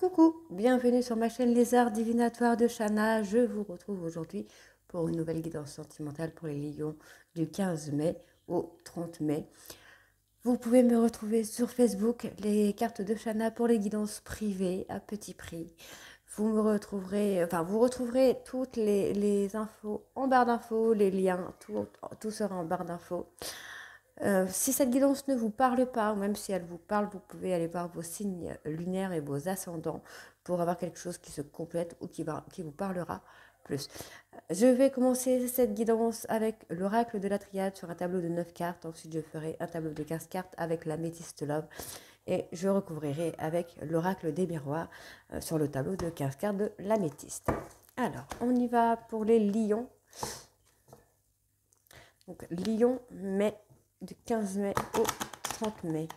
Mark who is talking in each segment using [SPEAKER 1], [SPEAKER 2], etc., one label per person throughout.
[SPEAKER 1] Coucou, bienvenue sur ma chaîne Les Arts Divinatoires de Shana. Je vous retrouve aujourd'hui pour une nouvelle guidance sentimentale pour les lions du 15 mai au 30 mai. Vous pouvez me retrouver sur Facebook, les cartes de Shana pour les guidances privées à petit prix. Vous retrouverez toutes les infos en barre d'infos, les liens, tout sera en barre d'infos. Si cette guidance ne vous parle pas, ou même si elle vous parle, vous pouvez aller voir vos signes lunaires et vos ascendants pour avoir quelque chose qui se complète ou qui vous parlera plus. Je vais commencer cette guidance avec l'oracle de la triade sur un tableau de 9 cartes. Ensuite, je ferai un tableau de 15 cartes avec l'améthyste love. Et je recouvrirai avec l'oracle des miroirs sur le tableau de 15 cartes de l'améthyste. Alors, on y va pour les lions. Donc, lion, mai, du 15 mai au 30 mai.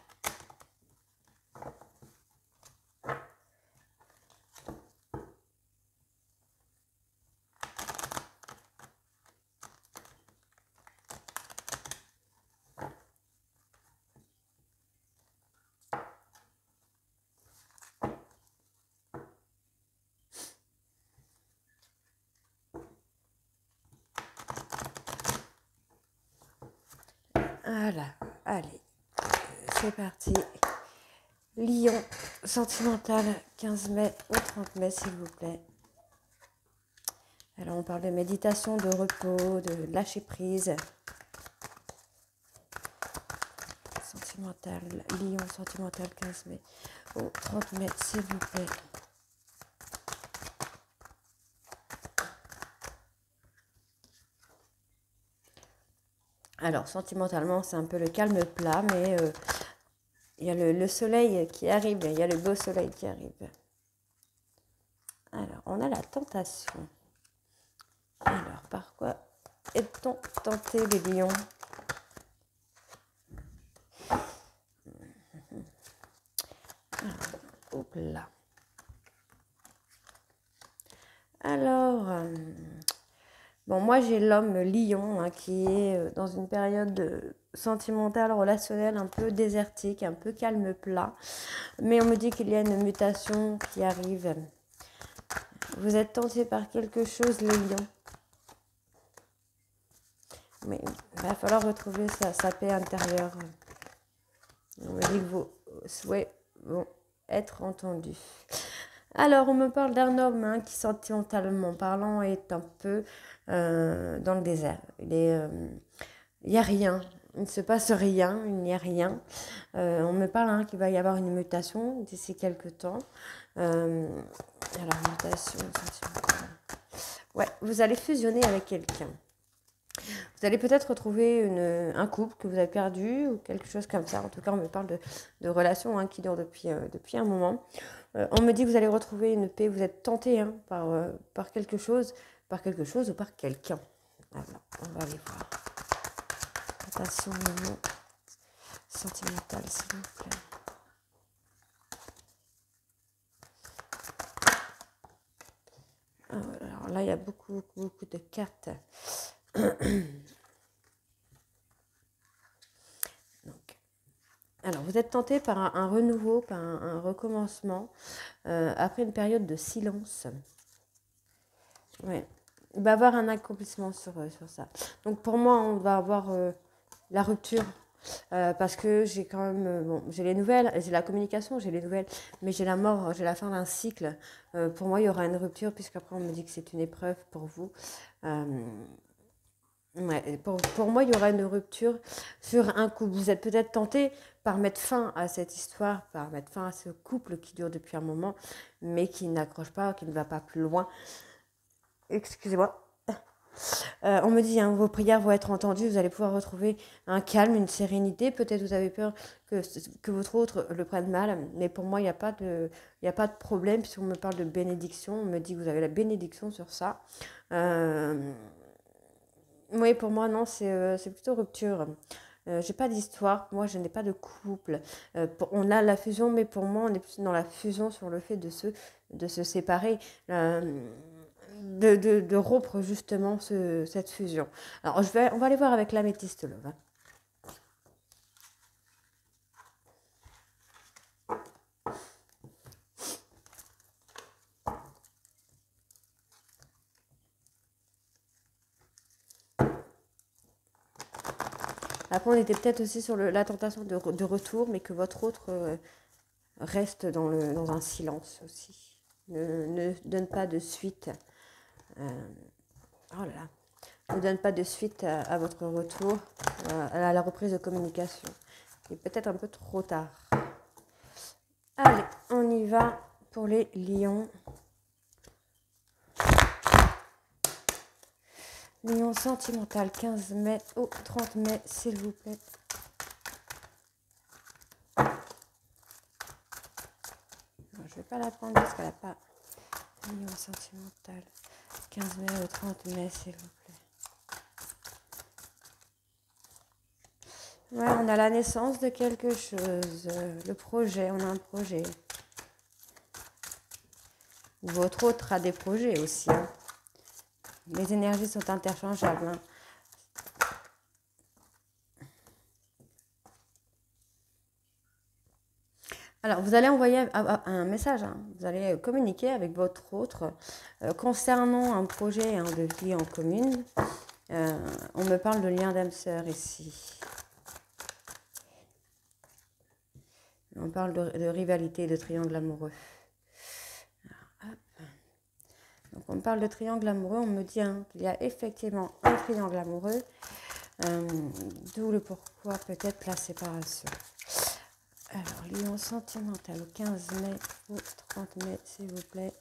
[SPEAKER 1] Voilà, allez, c'est parti. Lion sentimental, 15 mai au 30 mai, s'il vous plaît. Alors, on parle de méditation, de repos, de lâcher prise. Sentimental, lion sentimental, 15 mai au 30 mai, s'il vous plaît. Alors, sentimentalement, c'est un peu le calme plat, mais il y a le soleil qui arrive, il y a le beau soleil qui arrive. Alors, on a la tentation. Alors, par quoi est-on tenté, les lions? Hop là. Alors, bon, moi j'ai l'homme lion hein, qui est dans une période sentimentale, relationnelle, un peu désertique, un peu calme plat. Mais on me dit qu'il y a une mutation qui arrive. Vous êtes tenté par quelque chose, les lions. Mais il va falloir retrouver sa paix intérieure. On me dit que vos souhaits vont être entendus. Alors, on me parle d'un homme hein, qui, sentimentalement parlant, est un peu dans le désert. Il n'y a rien. Il ne se passe rien. Il n'y a rien. On me parle hein, qu'il va y avoir une mutation d'ici quelques temps. Alors, mutation sentimentale. Ouais, vous allez fusionner avec quelqu'un. Vous allez peut-être retrouver un couple que vous avez perdu ou quelque chose comme ça. En tout cas, on me parle de relations hein, qui durent depuis un moment. On me dit que vous allez retrouver une paix. Vous êtes tenté hein, par quelque chose ou par quelqu'un. Alors, on va aller voir. Attention, moment sentimental, s'il vous plaît. Alors là, il y a beaucoup de cartes. Alors, vous êtes tenté par un renouveau, par un recommencement, après une période de silence. Ouais. Il va y avoir un accomplissement sur ça. Donc, pour moi, on va avoir la rupture. Parce que j'ai quand même, bon, j'ai les nouvelles, j'ai la communication, j'ai les nouvelles, mais j'ai la mort, j'ai la fin d'un cycle. Pour moi, il y aura une rupture, puisqu'après, on me dit que c'est une épreuve pour vous. Ouais, pour moi, il y aura une rupture sur un couple. Vous êtes peut-être tenté par mettre fin à cette histoire, par mettre fin à ce couple qui dure depuis un moment, mais qui n'accroche pas, qui ne va pas plus loin. Excusez-moi. On me dit, hein, vos prières vont être entendues, vous allez pouvoir retrouver un calme, une sérénité. Peut-être vous avez peur que votre autre le prenne mal, mais pour moi, il n'y a pas de problème. Puisqu'on me parle de bénédiction, on me dit que vous avez la bénédiction sur ça. Oui, pour moi, non, c'est plutôt rupture. J'ai pas d'histoire, moi je n'ai pas de couple. On a la fusion, mais pour moi, on est plus dans la fusion sur le fait de se séparer. De rompre justement cette fusion. Alors, on va aller voir avec l'améthyste love. Après, on était peut-être aussi sur la tentation de retour, mais que votre autre reste dans un silence aussi. Ne donne pas de suite. Oh là là. Ne donne pas de suite à votre retour, à la reprise de communication. C'est peut-être un peu trop tard. Allez, on y va pour les lions. Lion sentimental, 15 mai au 30 mai, s'il vous plaît. Non, je ne vais pas la prendre parce qu'elle n'a pas... Lion sentimental, 15 mai au 30 mai, s'il vous plaît. Ouais, on a la naissance de quelque chose. Le projet, on a un projet. Votre autre a des projets aussi. Hein. Les énergies sont interchangeables. Hein. Alors, vous allez envoyer un message, hein. Vous allez communiquer avec votre autre concernant un projet de vie en commune. On me parle de lien d'âme-sœur ici. On parle de rivalité, de triangle amoureux. Alors, hop. Donc, on me parle de triangle amoureux. On me dit hein, qu'il y a effectivement un triangle amoureux. D'où le pourquoi peut-être la séparation. Alors, lion sentimental au 15 mai ou 30 mai, s'il vous plaît.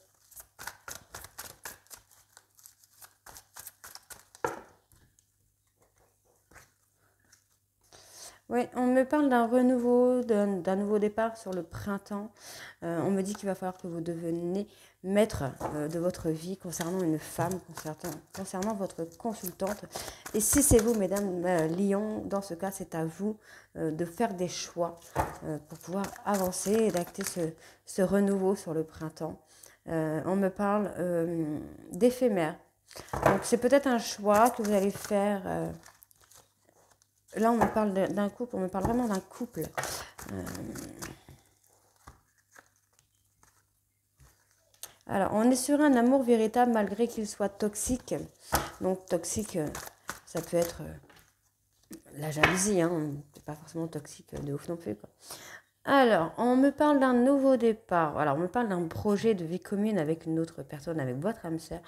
[SPEAKER 1] Oui, on me parle d'un renouveau, d'un nouveau départ sur le printemps. On me dit qu'il va falloir que vous deveniez maître de votre vie concernant une femme, concernant votre consultante. Et si c'est vous, mesdames Lion, dans ce cas, c'est à vous de faire des choix pour pouvoir avancer et d'acter ce renouveau sur le printemps. On me parle d'éphémère. Donc, c'est peut-être un choix que vous allez faire... Là, on me parle d'un couple, on me parle vraiment d'un couple. Alors, on est sur un amour véritable malgré qu'il soit toxique. Donc, toxique, ça peut être la jalousie, hein. C'est pas forcément toxique de ouf non plus, quoi. Alors, on me parle d'un nouveau départ. Alors, on me parle d'un projet de vie commune avec une autre personne, avec votre âme sœur,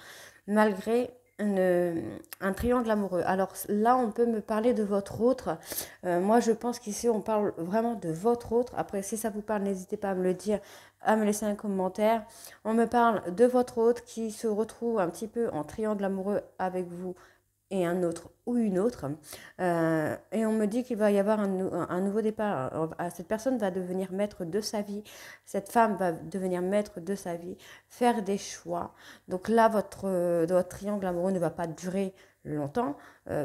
[SPEAKER 1] malgré un triangle amoureux. Alors là, on peut me parler de votre autre. Moi, je pense qu'ici, on parle vraiment de votre autre. Après, si ça vous parle, n'hésitez pas à me le dire, à me laisser un commentaire. On me parle de votre autre qui se retrouve un petit peu en triangle amoureux avec vous et un autre ou une autre. Et on me dit qu'il va y avoir un nouveau départ. Cette personne va devenir maître de sa vie. Cette femme va devenir maître de sa vie, faire des choix. Donc là, votre triangle amoureux ne va pas durer longtemps,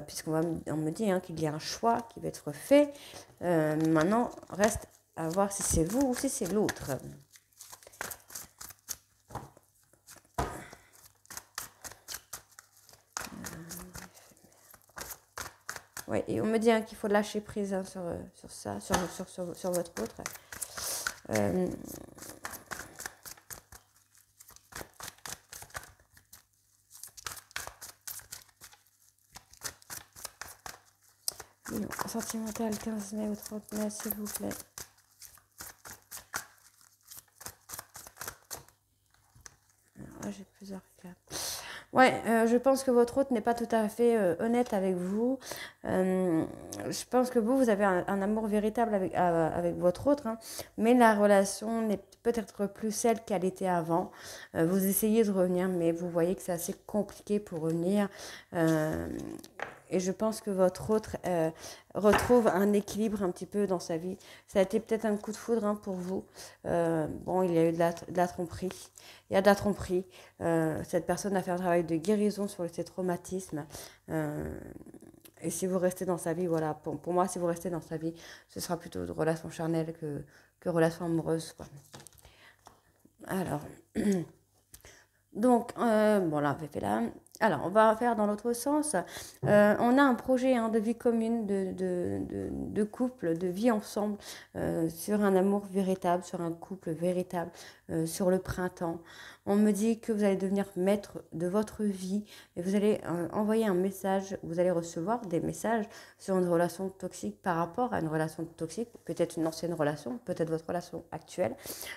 [SPEAKER 1] puisqu'on me dit hein, qu'il y a un choix qui va être fait. Maintenant, reste à voir si c'est vous ou si c'est l'autre. Oui, et on me dit hein, qu'il faut lâcher prise hein, sur ça, sur votre autre. Non, sentimental 15 mai ou 30 mai, s'il vous plaît. Alors, j'ai plusieurs cas. Ouais, je pense que votre autre n'est pas tout à fait honnête avec vous. Je pense que vous avez un amour véritable avec votre autre, hein, mais la relation n'est peut-être plus celle qu'elle était avant. Vous essayez de revenir, mais vous voyez que c'est assez compliqué pour revenir. Et je pense que votre autre retrouve un équilibre un petit peu dans sa vie. Ça a été peut-être un coup de foudre hein, pour vous. Bon, il y a eu de la tromperie. Il y a de la tromperie. Cette personne a fait un travail de guérison sur ses traumatismes. Et si vous restez dans sa vie, voilà, pour moi, si vous restez dans sa vie, ce sera plutôt de relation charnelle que relation amoureuse, quoi. Alors, donc, bon là, on avait fait là. Alors, on va faire dans l'autre sens. On a un projet de vie commune, de couple, de vie ensemble, sur un amour véritable, sur un couple véritable, sur le printemps. On me dit que vous allez devenir maître de votre vie et vous allez envoyer un message, vous allez recevoir des messages sur une relation toxique par rapport à une relation toxique, peut-être une ancienne relation, peut-être votre relation actuelle,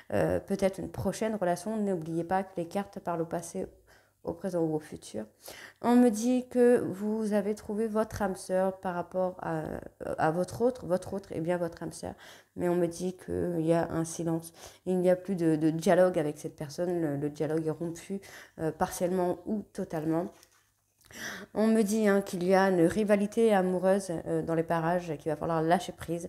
[SPEAKER 1] peut-être une prochaine relation. N'oubliez pas que les cartes parlent au passé, au présent ou au futur. On me dit que vous avez trouvé votre âme sœur par rapport à votre autre est bien votre âme sœur, mais on me dit qu'il y a un silence, il n'y a plus de dialogue avec cette personne, le dialogue est rompu partiellement ou totalement. On me dit qu'il y a une rivalité amoureuse dans les parages, qu'il va falloir lâcher prise,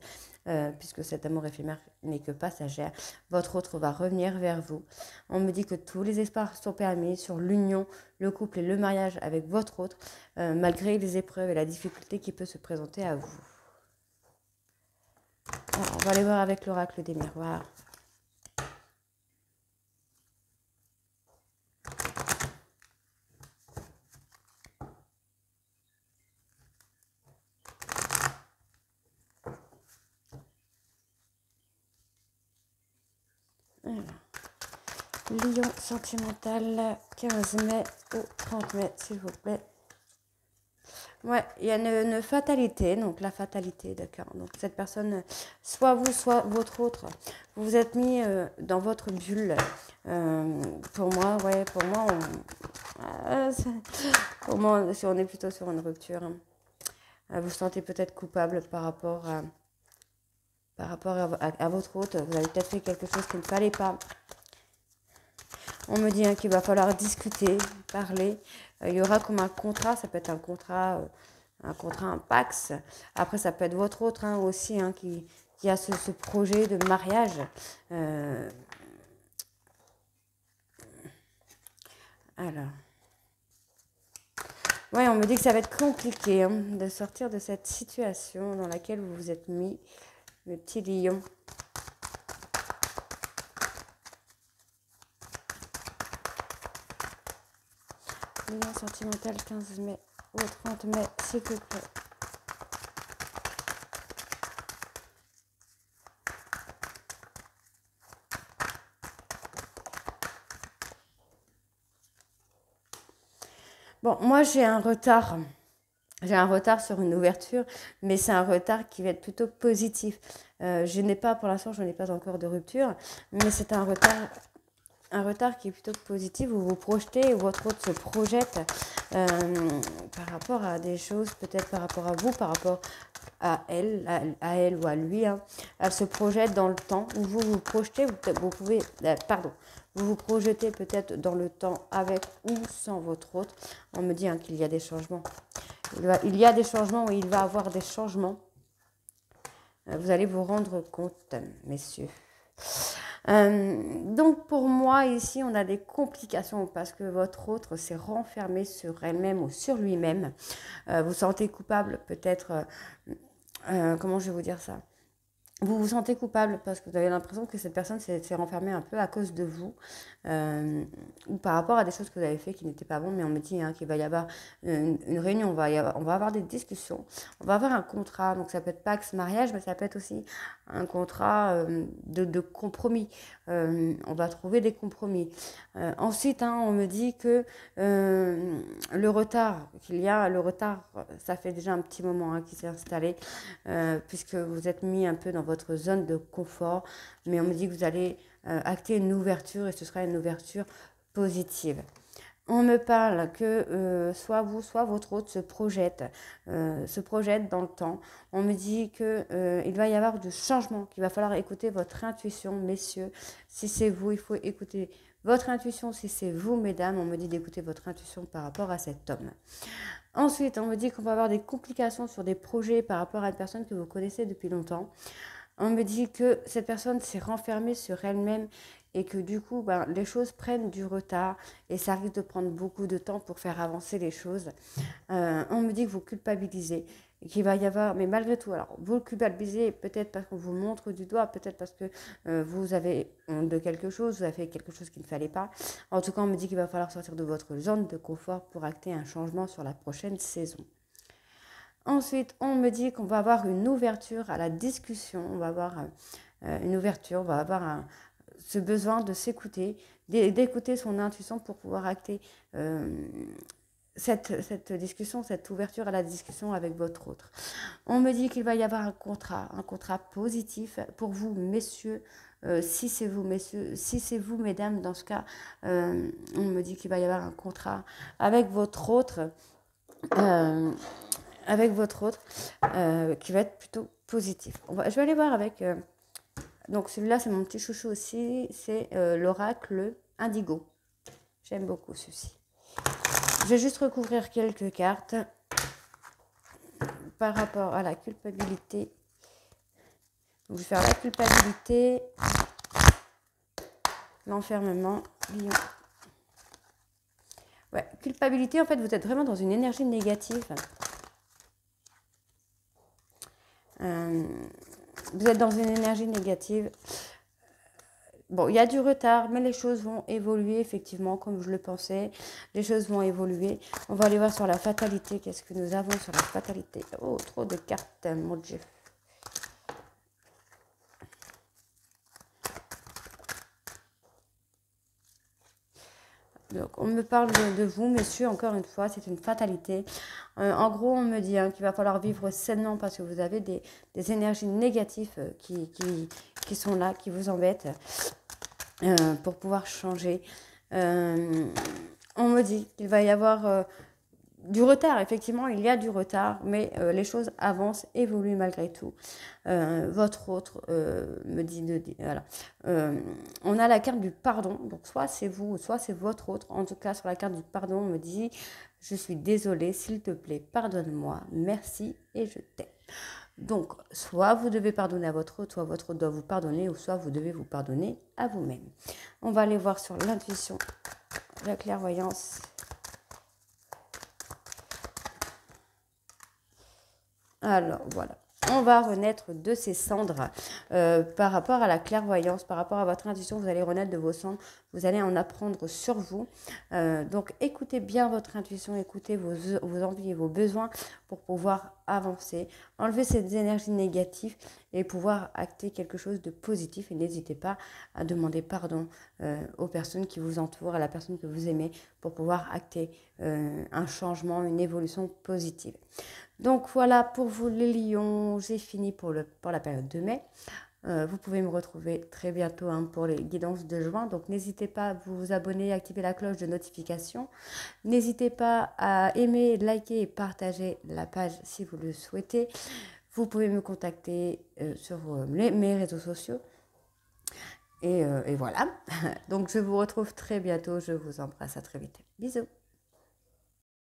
[SPEAKER 1] puisque cet amour éphémère n'est que passagère. Votre autre va revenir vers vous. On me dit que tous les espoirs sont permis sur l'union, le couple et le mariage avec votre autre, malgré les épreuves et la difficulté qui peut se présenter à vous. Alors, on va aller voir avec l'oracle des miroirs. Lion sentimental, 15 mai au 30 mai, s'il vous plaît. Ouais, il y a une fatalité, donc la fatalité, d'accord. Donc cette personne, soit vous, soit votre autre, vous vous êtes mis dans votre bulle. Pour moi, pour moi, si on est plutôt sur une rupture, vous vous sentez peut-être coupable par rapport à votre autre. Vous avez peut-être fait quelque chose qu'il ne fallait pas. On me dit qu'il va falloir discuter, parler. Il y aura comme un contrat, ça peut être un contrat, un Pax. Après, ça peut être votre autre aussi qui a ce projet de mariage. Alors. Ouais, on me dit que ça va être compliqué de sortir de cette situation dans laquelle vous vous êtes mis, mes petits lions. Lion sentimental, 15 mai au 30 mai, s'il vous plaît. Bon, moi j'ai un retard. J'ai un retard sur une ouverture, mais c'est un retard qui va être plutôt positif. Pour l'instant, je n'ai pas encore de rupture, mais c'est un retard qui est plutôt positif, où vous vous projetez, où votre autre se projette par rapport à des choses, peut-être par rapport à vous, par rapport à elle ou à lui. Elle se projette dans le temps, où vous vous projetez, vous vous projetez peut-être dans le temps avec ou sans votre autre. On me dit qu'il y a des changements. Il y a des changements, où il va y avoir des changements. Vous allez vous rendre compte, messieurs. Donc pour moi ici on a des complications parce que votre autre s'est renfermé sur elle-même ou sur lui-même. Vous sentez coupable peut-être, comment je vais vous dire ça, vous vous sentez coupable parce que vous avez l'impression que cette personne s'est renfermée un peu à cause de vous ou par rapport à des choses que vous avez fait qui n'étaient pas bonnes, mais on me dit qu'il va y avoir une réunion, on va avoir des discussions, on va avoir un contrat, donc ça peut être Pax mariage, mais ça peut être aussi un contrat de compromis. On va trouver des compromis. Ensuite, on me dit que le retard, ça fait déjà un petit moment qui s'est installé, puisque vous êtes mis un peu dans votre zone de confort, mais on me dit que vous allez acter une ouverture et ce sera une ouverture positive. On me parle que soit vous, soit votre autre se projette dans le temps. On me dit qu'il va y avoir du changement, qu'il va falloir écouter votre intuition, messieurs. Si c'est vous, il faut écouter votre intuition. Si c'est vous, mesdames, on me dit d'écouter votre intuition par rapport à cet homme. Ensuite, on me dit qu'on va avoir des complications sur des projets par rapport à une personne que vous connaissez depuis longtemps. On me dit que cette personne s'est renfermée sur elle-même et que du coup, les choses prennent du retard et ça risque de prendre beaucoup de temps pour faire avancer les choses. On me dit que vous culpabilisez qu'il va y avoir, mais malgré tout, alors vous le culpabilisez peut-être parce qu'on vous montre du doigt, peut-être parce que vous avez honte de quelque chose, vous avez fait quelque chose qu'il ne fallait pas. En tout cas, on me dit qu'il va falloir sortir de votre zone de confort pour acter un changement sur la prochaine saison. Ensuite, on me dit qu'on va avoir une ouverture à la discussion, on va avoir une ouverture, on va avoir ce besoin de s'écouter, d'écouter son intuition pour pouvoir acter cette discussion, cette ouverture à la discussion avec votre autre. On me dit qu'il va y avoir un contrat positif pour vous, messieurs. Si c'est vous, messieurs, si c'est vous, mesdames, dans ce cas, on me dit qu'il va y avoir un contrat avec votre autre. Qui va être plutôt positif. Je vais aller voir avec... donc celui-là, c'est mon petit chouchou aussi. C'est l'oracle Indigo. J'aime beaucoup ceci. Je vais juste recouvrir quelques cartes par rapport à la culpabilité. Donc, je vais faire la culpabilité, l'enfermement, lion. Ouais, culpabilité, en fait, vous êtes vraiment dans une énergie négative. Vous êtes dans une énergie négative. Bon, il y a du retard, mais les choses vont évoluer, effectivement, comme je le pensais. Les choses vont évoluer. On va aller voir sur la fatalité. Qu'est-ce que nous avons sur la fatalité? Oh, trop de cartes, mon Dieu. Donc, on me parle de vous, messieurs, encore une fois, c'est une fatalité. En gros, on me dit qu'il va falloir vivre sainement parce que vous avez des énergies négatives qui sont là, qui vous embêtent pour pouvoir changer. On me dit qu'il va y avoir du retard, effectivement, il y a du retard, mais les choses avancent, évoluent malgré tout. Votre autre me dit voilà. On a la carte du pardon, donc soit c'est vous, soit c'est votre autre. En tout cas, sur la carte du pardon, on me dit « Je suis désolée, s'il te plaît, pardonne-moi, merci et je t'aime ». Donc, soit vous devez pardonner à votre autre, soit votre autre doit vous pardonner, ou soit vous devez vous pardonner à vous-même. On va aller voir sur l'intuition, la clairvoyance. Alors, voilà. On va renaître de ces cendres par rapport à la clairvoyance, par rapport à votre intuition. Vous allez renaître de vos cendres. Vous allez en apprendre sur vous. Donc, écoutez bien votre intuition. Écoutez vos envies et vos besoins pour pouvoir avancer. Enlever ces énergies négatives et pouvoir acter quelque chose de positif. Et n'hésitez pas à demander pardon aux personnes qui vous entourent, à la personne que vous aimez pour pouvoir acter un changement, une évolution positive. Donc voilà pour vous les lions, j'ai fini pour la période de mai. Vous pouvez me retrouver très bientôt pour les guidances de juin. Donc n'hésitez pas à vous abonner, activer la cloche de notification. N'hésitez pas à aimer, liker et partager la page si vous le souhaitez. Vous pouvez me contacter sur mes réseaux sociaux. Et voilà. Donc je vous retrouve très bientôt. Je vous embrasse, à très vite. Bisous.